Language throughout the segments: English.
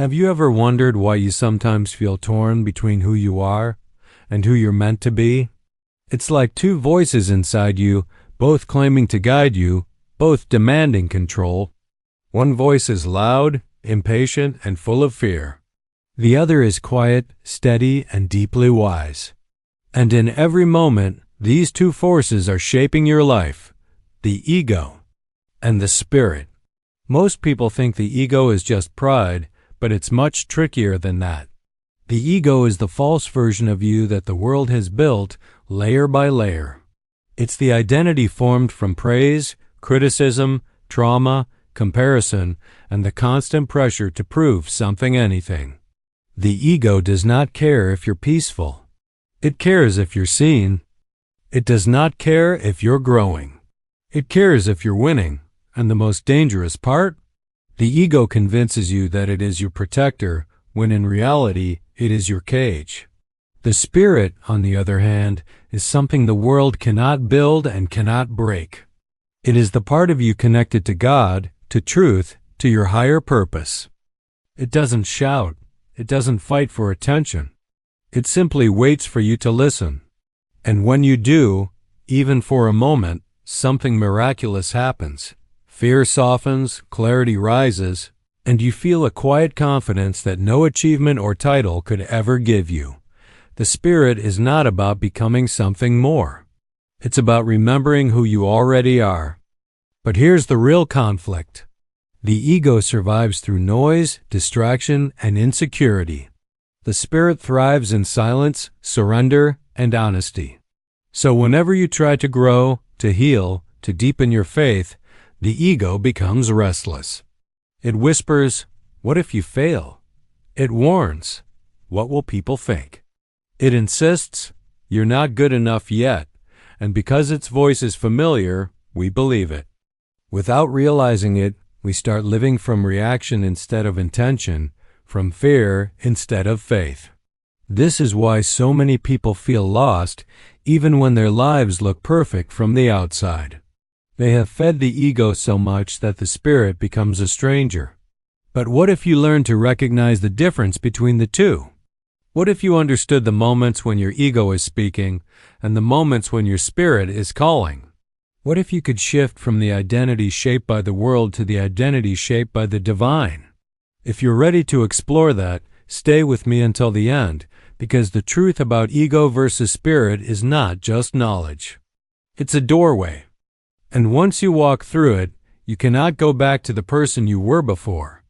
Have you ever wondered why you sometimes feel torn between who you are and who you're meant to be? It's like two voices inside you, both claiming to guide you, both demanding control. One voice is loud, impatient, and full of fear. The other is quiet, steady, and deeply wise. And in every moment, these two forces are shaping your life, the ego and the spirit. Most people think the ego is just pride, but it's much trickier than that. The ego is the false version of you that the world has built layer by layer. It's the identity formed from praise, criticism, trauma, comparison, and the constant pressure to prove something, anything. The ego does not care if you're peaceful. It cares if you're seen. It does not care if you're growing. It cares if you're winning. And the most dangerous part? The ego convinces you that it is your protector, when in reality, it is your cage. The spirit, on the other hand, is something the world cannot build and cannot break. It is the part of you connected to God, to truth, to your higher purpose. It doesn't shout. It doesn't fight for attention. It simply waits for you to listen. And when you do, even for a moment, something miraculous happens. Fear softens, clarity rises, and you feel a quiet confidence that no achievement or title could ever give you. The spirit is not about becoming something more. It's about remembering who you already are. But here's the real conflict. The ego survives through noise, distraction, and insecurity. The spirit thrives in silence, surrender, and honesty. So whenever you try to grow, to heal, to deepen your faith, the ego becomes restless. It whispers, "What if you fail?" It warns, "What will people think?" It insists, "You're not good enough yet," and because its voice is familiar, we believe it. Without realizing it, we start living from reaction instead of intention, from fear instead of faith. This is why so many people feel lost, even when their lives look perfect from the outside. They have fed the ego so much that the spirit becomes a stranger. But what if you learn to recognize the difference between the two? What if you understood the moments when your ego is speaking and the moments when your spirit is calling? What if you could shift from the identity shaped by the world to the identity shaped by the divine? If you're ready to explore that, stay with me until the end, because the truth about ego versus spirit is not just knowledge. It's a doorway. And once you walk through it, you cannot go back to the person you were before.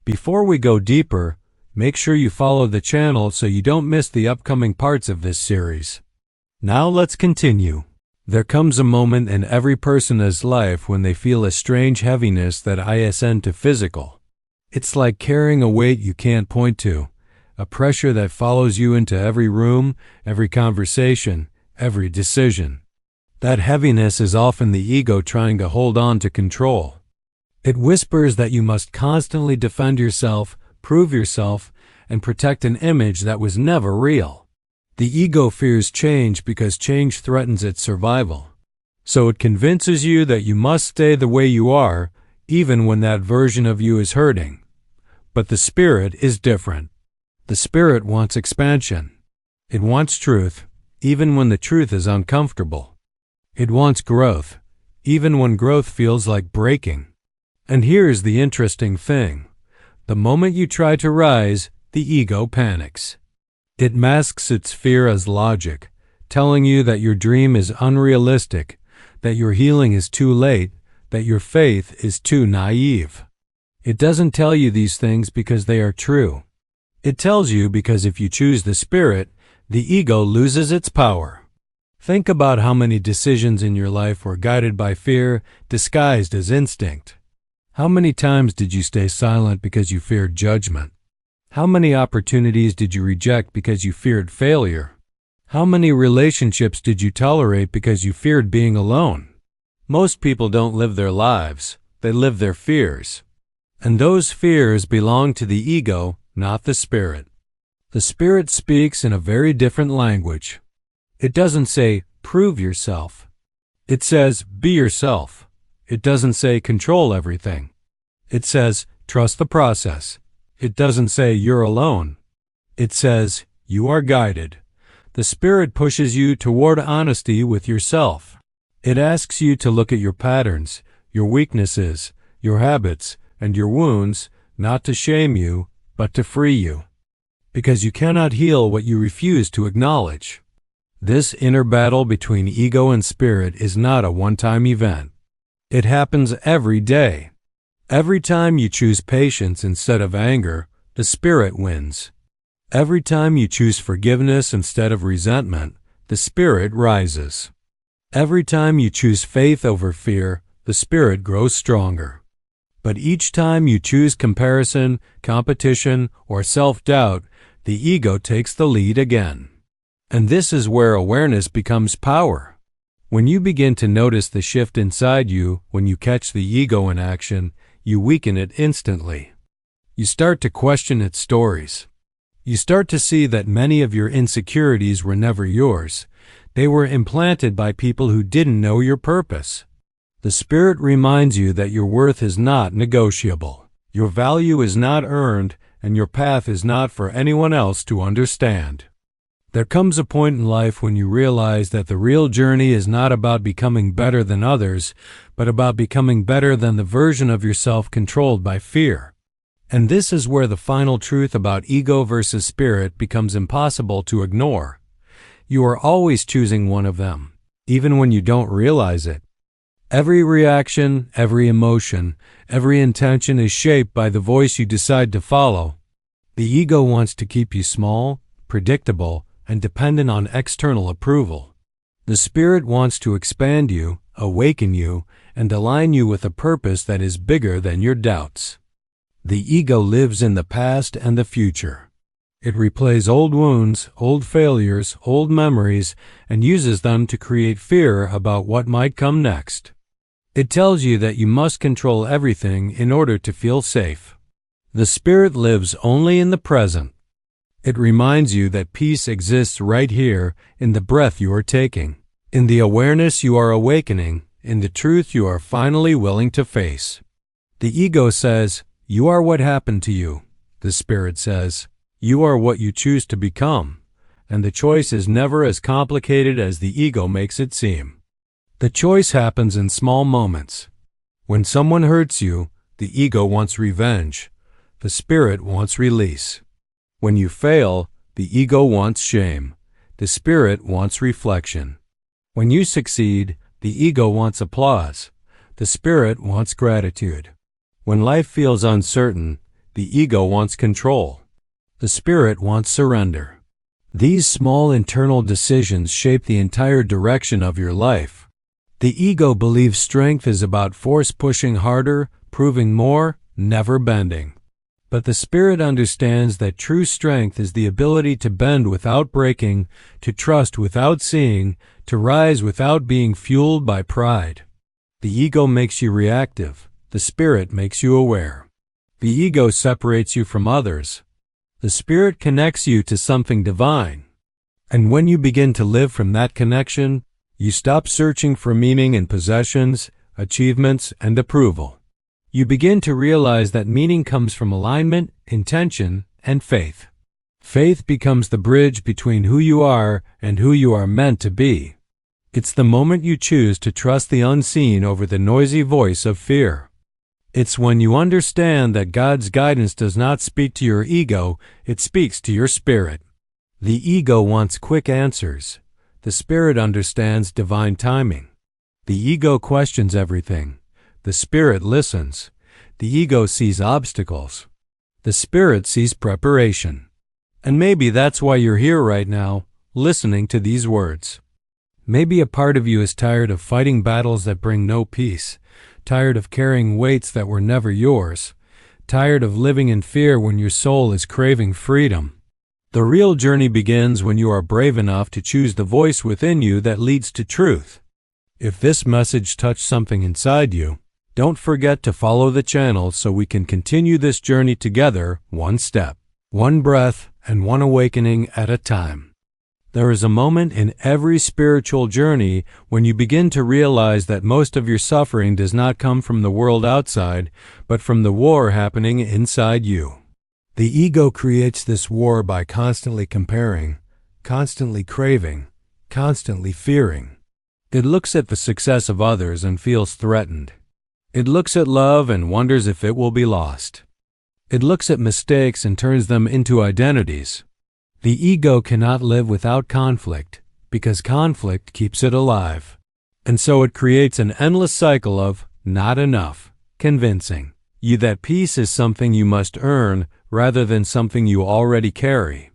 Before we go deeper, make sure you follow the channel so you don't miss the upcoming parts of this series. Now let's continue. There comes a moment in every person's life when they feel a strange heaviness that isn't physical. It's like carrying a weight you can't point to, a pressure that follows you into every room, every conversation, every decision. That heaviness is often the ego trying to hold on to control. It whispers that you must constantly defend yourself, prove yourself, and protect an image that was never real. The ego fears change because change threatens its survival. So it convinces you that you must stay the way you are, even when that version of you is hurting. But the spirit is different. The spirit wants expansion. It wants truth, even when the truth is uncomfortable. It wants growth, even when growth feels like breaking. And here's the interesting thing. The moment you try to rise, the ego panics. It masks its fear as logic, telling you that your dream is unrealistic, that your healing is too late, that your faith is too naive. It doesn't tell you these things because they are true. It tells you because if you choose the spirit, the ego loses its power. Think about how many decisions in your life were guided by fear, disguised as instinct. How many times did you stay silent because you feared judgment? How many opportunities did you reject because you feared failure? How many relationships did you tolerate because you feared being alone? Most people don't live their lives, they live their fears. And those fears belong to the ego, not the spirit. The spirit speaks in a very different language. It doesn't say, prove yourself. It says, be yourself. It doesn't say, control everything. It says, trust the process. It doesn't say you're alone. It says you are guided. The Spirit pushes you toward honesty with yourself. It asks you to look at your patterns, your weaknesses, your habits, and your wounds, not to shame you, but to free you. Because you cannot heal what you refuse to acknowledge. This inner battle between ego and spirit is not a one-time event. It happens every day. Every time you choose patience instead of anger, the spirit wins. Every time you choose forgiveness instead of resentment, the spirit rises. Every time you choose faith over fear, the spirit grows stronger. But each time you choose comparison, competition, or self-doubt, the ego takes the lead again. And this is where awareness becomes power. When you begin to notice the shift inside you when you catch the ego in action, you weaken it instantly. You start to question its stories. You start to see that many of your insecurities were never yours. They were implanted by people who didn't know your purpose. The Spirit reminds you that your worth is not negotiable. Your value is not earned, and your path is not for anyone else to understand. There comes a point in life when you realize that the real journey is not about becoming better than others, but about becoming better than the version of yourself controlled by fear. And this is where the final truth about ego versus spirit becomes impossible to ignore. You are always choosing one of them, even when you don't realize it. Every reaction, every emotion, every intention is shaped by the voice you decide to follow. The ego wants to keep you small, predictable, and dependent on external approval. The spirit wants to expand you, awaken you, and align you with a purpose that is bigger than your doubts. The ego lives in the past and the future. It replays old wounds, old failures, old memories, and uses them to create fear about what might come next. It tells you that you must control everything in order to feel safe. The spirit lives only in the present. It reminds you that peace exists right here in the breath you are taking, in the awareness you are awakening, in the truth you are finally willing to face. The ego says, "You are what happened to you." The spirit says, "You are what you choose to become." And the choice is never as complicated as the ego makes it seem. The choice happens in small moments. When someone hurts you, the ego wants revenge. The spirit wants release. When you fail, the ego wants shame. The spirit wants reflection. When you succeed, the ego wants applause. The spirit wants gratitude. When life feels uncertain, the ego wants control. The spirit wants surrender. These small internal decisions shape the entire direction of your life. The ego believes strength is about force pushing harder, proving more, never bending. But the spirit understands that true strength is the ability to bend without breaking, to trust without seeing, to rise without being fueled by pride. The ego makes you reactive. The spirit makes you aware. The ego separates you from others. The spirit connects you to something divine. And when you begin to live from that connection, you stop searching for meaning in possessions, achievements, and approval. You begin to realize that meaning comes from alignment, intention, and faith. Faith becomes the bridge between who you are and who you are meant to be. It's the moment you choose to trust the unseen over the noisy voice of fear. It's when you understand that God's guidance does not speak to your ego, it speaks to your spirit. The ego wants quick answers. The spirit understands divine timing. The ego questions everything. The spirit listens. The ego sees obstacles. The spirit sees preparation. And maybe that's why you're here right now, listening to these words. Maybe a part of you is tired of fighting battles that bring no peace, tired of carrying weights that were never yours, tired of living in fear when your soul is craving freedom. The real journey begins when you are brave enough to choose the voice within you that leads to truth. If this message touched something inside you, don't forget to follow the channel so we can continue this journey together, one step, one breath, and one awakening at a time. There is a moment in every spiritual journey when you begin to realize that most of your suffering does not come from the world outside, but from the war happening inside you. The ego creates this war by constantly comparing, constantly craving, constantly fearing. It looks at the success of others and feels threatened. It looks at love and wonders if it will be lost. It looks at mistakes and turns them into identities. The ego cannot live without conflict because conflict keeps it alive. And so it creates an endless cycle of not enough, convincing you that peace is something you must earn rather than something you already carry.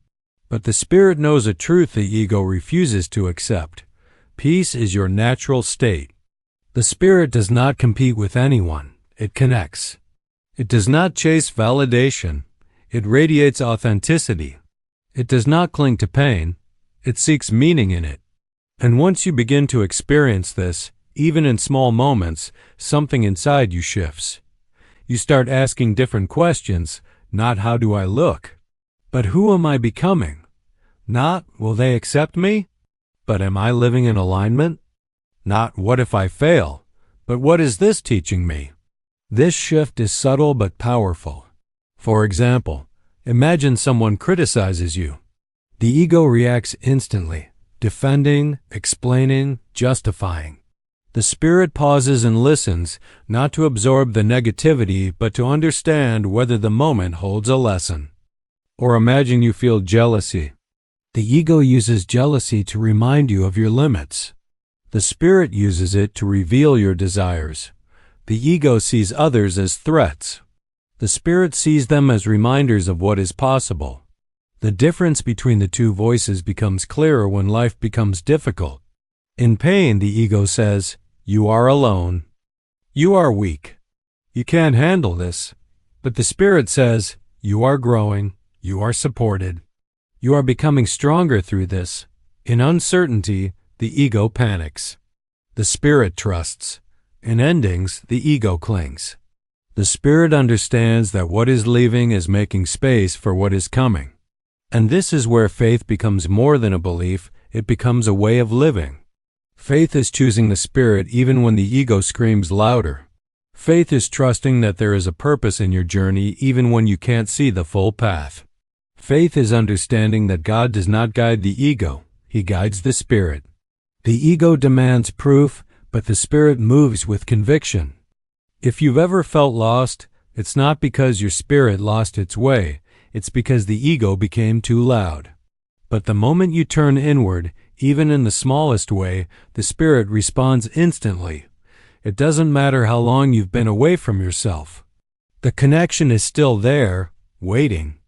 But the spirit knows a truth the ego refuses to accept. Peace is your natural state. The spirit does not compete with anyone. It connects. It does not chase validation. It radiates authenticity. It does not cling to pain. It seeks meaning in it. And once you begin to experience this, even in small moments, something inside you shifts. You start asking different questions, not how do I look, but who am I becoming? Not will they accept me, but am I living in alignment? Not what if I fail, but what is this teaching me? This shift is subtle but powerful. For example, imagine someone criticizes you. The ego reacts instantly. Defending, explaining, justifying. The spirit pauses and listens, not to absorb the negativity, but to understand whether the moment holds a lesson. Or imagine you feel jealousy. The ego uses jealousy to remind you of your limits. The spirit uses it to reveal your desires. The ego sees others as threats. The spirit sees them as reminders of what is possible. The difference between the two voices becomes clearer when life becomes difficult. In pain, the ego says, "You are alone. You are weak. You can't handle this." But the spirit says, "You are growing. You are supported. You are becoming stronger through this." In uncertainty, the ego panics. The spirit trusts. In endings, the ego clings. The spirit understands that what is leaving is making space for what is coming. And this is where faith becomes more than a belief, it becomes a way of living. Faith is choosing the spirit even when the ego screams louder. Faith is trusting that there is a purpose in your journey even when you can't see the full path. Faith is understanding that God does not guide the ego, He guides the spirit. The ego demands proof, but the spirit moves with conviction. If you've ever felt lost, it's not because your spirit lost its way. It's because the ego became too loud. But the moment you turn inward, even in the smallest way, the spirit responds instantly. It doesn't matter how long you've been away from yourself. The connection is still there, waiting.